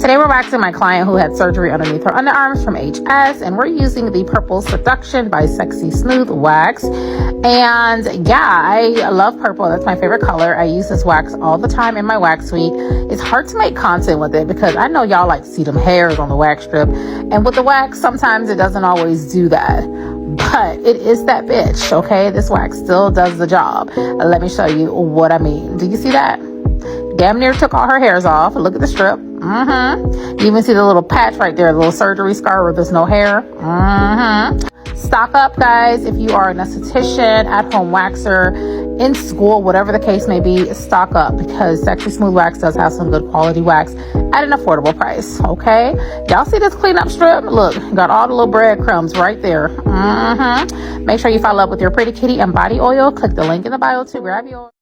Today we're waxing my client who had surgery underneath her underarms from HS, and we're using the Purple Seduction by Sexy Smooth Wax. And yeah, I love purple. That's my favorite color. I use this wax all the time in my wax suite. It's hard to make content with it because I know y'all like to see them hairs on the wax strip, and with the wax sometimes it doesn't always do that, but it is that bitch. Okay, this wax still does the job. Let me show you what I mean. Do you see that? Damn near took all her hairs off. Look at the strip. You even see the little patch right there, the little surgery scar where there's no hair. Stock up, guys. If you are an esthetician, at-home waxer, in school, whatever the case may be, stock up because Sexy Smooth Wax does have some good quality wax at an affordable price. Okay, y'all see this cleanup strip? Look, got all the little breadcrumbs right there. Make sure you follow up with your pretty kitty and body oil. Click the link in the bio to grab yours.